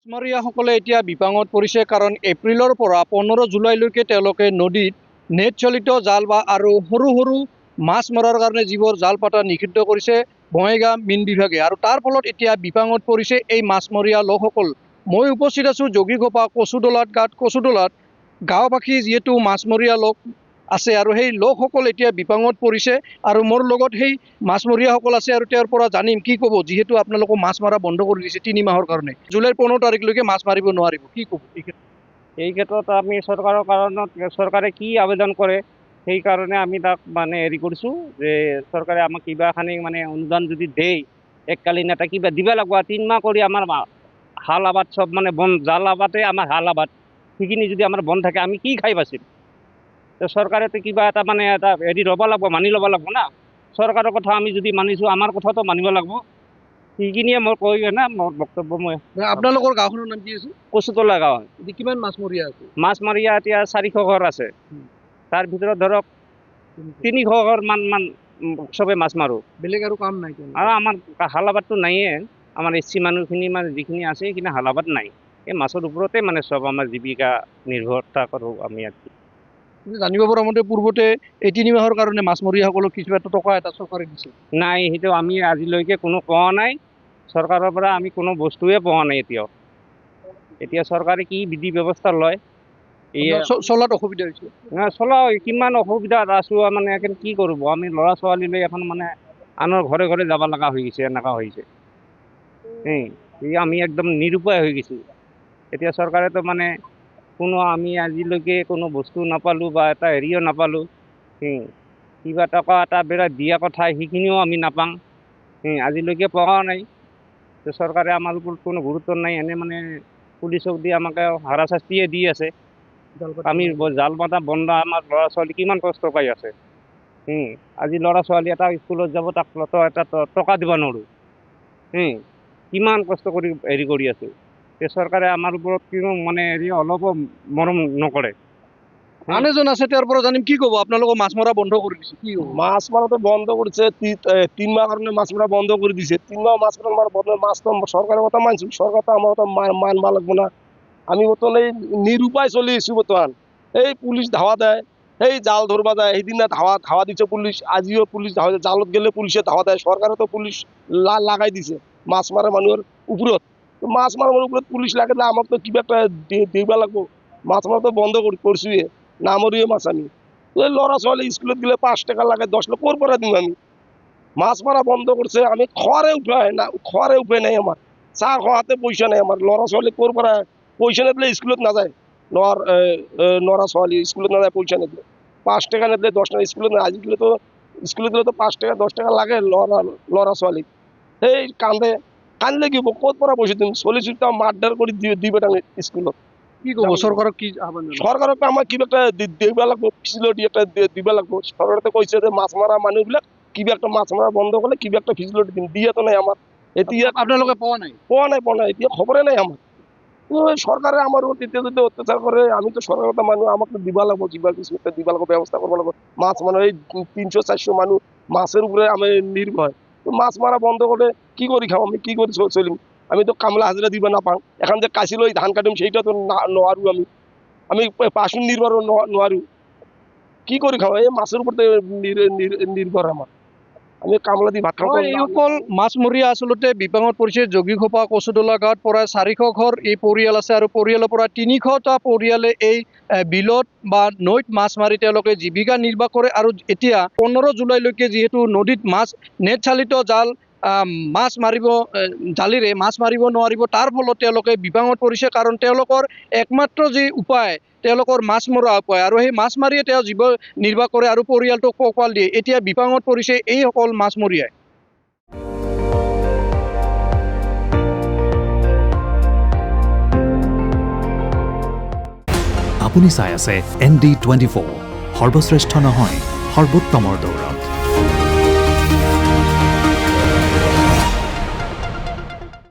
মাছমৰীয়াসকলে এতিয়া বিপাঙত পৰিছে কাৰণ এপ্ৰিলৰ পৰা 15 জুলাইলৈকে তেওঁলোকে নদীত নেট চলিত জাল বা আৰু সৰু সৰু মাছ মৰাৰ কাৰণে যিবোৰ জাল পাতা নিষিদ্ধ কৰিছে বঙাইগাঁও মীন বিভাগে আৰু তাৰ ফলত এতিয়া বিপাঙত পৰিছে এই মাছমৰীয়া লোকসকল। মই উপস্থিত আছোঁ যোগীঘোপা কচুদোলাত গাঁওবাসী যিহেতু মাছমৰীয়া লোক আছে আৰু সেই লোকসকল এতিয়া বিপাঙত পৰিছে আৰু মোৰ লগত সেই মাছমৰীয়াসকল আছে আৰু তেওঁৰ পৰা জানিম কি ক'ব, যিহেতু আপোনালোকে মাছ মাৰা বন্ধ কৰি দিছে 3 মাহৰ কাৰণে। জুলাইৰ 15 তাৰিখলৈকে মাছ মাৰিব নোৱাৰিব, কি ক'ব? এই ক্ষেত্ৰত আমি চৰকাৰৰ কাৰণত চৰকাৰে কি আবেদন কৰে সেইকাৰণে আমি তাক মানে হেৰি কৰিছোঁ যে চৰকাৰে আমাক কিবা খানি মানে অনুদান যদি দিয়ে এককালীন এটা কিবা দিব লাগিব। 3 মাহ কৰি আমাৰ হাল আবাদ চব মানে বন্ধ, জাল আবাদে আমাৰ হাল আবাদ সেইখিনি যদি আমাৰ বন্ধ থাকে আমি কি খাই বাচিম? চৰকাৰেতো কিবা এটা মানে এটা হেৰি ল'ব লাগিব, মানি ল'ব লাগিব না। চৰকাৰৰ কথা আমি যদি মানিছোঁ আমাৰ কথাটো মানিব লাগিব। সেইখিনিয়ে মই কৈ না মোৰ বক্তব্য। মই আপোনালোকৰ গাঁওখনৰ নাম কি আছে? কচুতলা গাঁও। এতিয়া কিমান মাছমৰীয়া আছে? মাছমৰীয়া এতিয়া 400 ঘৰ আছে। তাৰ ভিতৰত ধৰক 300 ঘৰ মান চবে মাছ মাৰোঁ। বেলেগ আৰু কাম নাই আৰু আমাৰ হালাবাদটো নাইয়ে। আমাৰ এছচি মানুহখিনি মানে যিখিনি আছে সেইখিনি হালাবাদ নাই। এই মাছৰ ওপৰতে মানে চব আমাৰ জীৱিকা নিৰ্ভৰতা কৰোঁ আমি। জানিব পৰা মতে পূৰ্বতে এই 3 মাহৰ কাৰণে মাছমৰীয়াসকলক কিছু এটা টকা এটা চৰকাৰে দিছে। নাই, সেইটো আমি আজিলৈকে কোনো পোৱা নাই। চৰকাৰৰ পৰা আমি কোনো বস্তুৱে পোৱা নাই এতিয়াও। এতিয়া চৰকাৰে কি বিধি ব্যৱস্থা লয় চলাত অসুবিধা হৈছে। চলা কিমান অসুবিধাত আছোঁ মানে এখন কি কৰিব আমি ল'ৰা ছোৱালী লৈ এখন মানে আনৰ ঘৰে ঘৰে যাব লগা হৈ গৈছে, এনেকুৱা হৈছে। আমি একদম নিৰুপায় হৈ গৈছোঁ। এতিয়া চৰকাৰেতো মানে কোনো আমি আজিলৈকে কোনো বস্তু নাপালোঁ বা এটা হেৰিও নাপালোঁ। কিবা টকা এটা বেৰা দিয়া কথা সেইখিনিও আমি নাপাওঁ। আজিলৈকে পোৱা নাই। চৰকাৰে আমাৰ ওপৰত কোনো গুৰুত্ব নাই। এনে মানে পুলিচক দি আমাকে হাৰাশাস্তিয়ে দি আছে। আমি জাল পাতা বন্ধ, আমাৰ ল'ৰা ছোৱালী কিমান কষ্ট পাই আছে। আজি ল'ৰা ছোৱালী এটা স্কুলত যাব, তাক এটা টকা দিব নোৱাৰোঁ। কিমান কষ্ট কৰি হেৰি কৰি আছোঁ। চৰকাৰে আমাৰ ওপৰত কিনো মানে হেৰি অলপো মৰম নকৰে। আন এজন আছে, তেওঁৰ পৰা জানিম কি ক'ব। আপোনালোকৰ মাছ মৰা বন্ধ কৰি দিছে, কি ক'ব? মাছ মারাতো বন্ধ করেছে 3 মাহ কারণে মাছ মারা বন্ধ করে দিছে। 3 মাহ মাছ মারা বন্ধ, মাছ তো সরকারের কথা মানছি, সরকার তো আমার কথা মানবা লাগবো না। আমি বর্তমান এই নিরুপায় চলে এসেছি বর্তমান। এই পুলিশ ধাওয়া দেয়, এই জাল ধরবা যায়, সেইদিন ধাওয়া দিচ্ছে পুলিশ, আজিও পুলিশ ধাওয়া, জালত গেলে পুলিশে ধাওয়া দেয়। সরকারে তো পুলিশ লাগাই দিছে মাছ মারা মানুষের উপরত। তো মাছ মারা মানুষের উপরত পুলিশ লাগালে আমাকে তো কিবা একটা দিবা লাগবো। মাছ মারা তো বন্ধ করছি, না মরিয়ে মাছ আমি। ওই ল'ৰা ছোৱালী স্কুলত গেলে 5 টাকা লাগে, 10 টাকা ক'ৰ পৰা দিম আমি? মাছ মাৰা বন্ধ কৰিছে, আমি খোৱাৰে উপায় নাই আমাৰ। চাহ খোৱাতে পইচা নাই আমাৰ। ল'ৰা ছোৱালী ক'ৰ পৰা পইচা নিদিলে স্কুলত নাযায়। ল'ৰা ছোৱালী স্কুলত নাযায় পইচা নিদিলে। 5 টাকা নিদিলে 10 টাকা স্কুলত নাযায়। আজিকালিতো স্কুলত গ'লেতো 5 টাকা 10 টাকা লাগে ল'ৰা ছোৱালীক। সেই কান্দিলে কি হ'ব? ক'ৰ পৰা পইচা দিম? চলি মাৰধাৰ কৰি দিবে তাকে স্কুলত। কি ক'ব? চৰকাৰক কি আহ্বান জনাব? সরকারকে আমাক কিবা একটা দিব লাগবো, ফেসিলিটি একটা দিব লাগবো। সরকারে কইছে যে মাছ মারা মানুহবিলাক কিবা একটা মাছ মারা বন্ধ করলে কিবা একটা ফেসিলিটি দিম, দিয়ে তো নাই আমার। এতিয়া আপোনালোকে পোৱা নাই? পোৱা নাই, এতিয়া খবৰে নাই আমার। সরকারে আমার ওপর এতিয়া যদি অত্যাচার করে, আমি তো সরকারের কথা মানুষ, আমাকে দিবা লাগবো, কিবা কিছু একটা দিবা লাগবো, ব্যবস্থা করবো লাগবো। মাছ মানে এই 300-400 মানুষ মাছের উপরে আমি নির্ভর। তো মাছ মারা বন্ধ করে কি করি খাম আমি, কি করে চলিম? আমি তো কামলা হাজিরা দিবা নাপাওঁ। এখন যে কাশি লৈ ধান কাটিম সেইটা তো নোৱাৰো আমি পাচন নিৰ্ভৰ নোৱাৰো। কি কৰি খাওঁ? এই মাছেৰ উপৰ নিৰ্ভৰ আমাৰ। আমি কামলা দি ভাত খাওঁ। এইসকল মাছমৰীয়া আচলতে বিপাঙত পৰিছে। যোগীঘোপা কচুদোলা গাঁৱত প্ৰায় 400 ঘৰ এই পৰিয়াল আছে আৰু পৰিয়ালৰ পৰা 300টা পৰিয়ালে এই বিলত বা নৈত মাছ মাৰি তেওঁলোকে জীৱিকা নিৰ্বাহ কৰে। আৰু এতিয়া 15 জুলাইলৈকে যিহেতু নদীত নেট চালিত জাল মাছ মাৰিব, জালিৰে মাছ মাৰিব নোৱাৰিব, তাৰ ফলত তেওঁলোকে বিপাঙত পৰিছে। কাৰণ তেওঁলোকৰ একমাত্ৰ যি উপায় তেওঁলোকৰ মাছ মৰা উপায়, আৰু সেই মাছ মাৰিয়ে তেওঁ জীৱ নিৰ্বাহ কৰে আৰু পৰিয়ালটোক পোহপাল দিয়ে। এতিয়া বিপাঙত পৰিছে এইসকল মাছমৰীয়াই। আপুনি চাই আছে ND24, সৰ্বশ্ৰেষ্ঠ নহয় সৰ্বোত্তমৰ দৌৰ।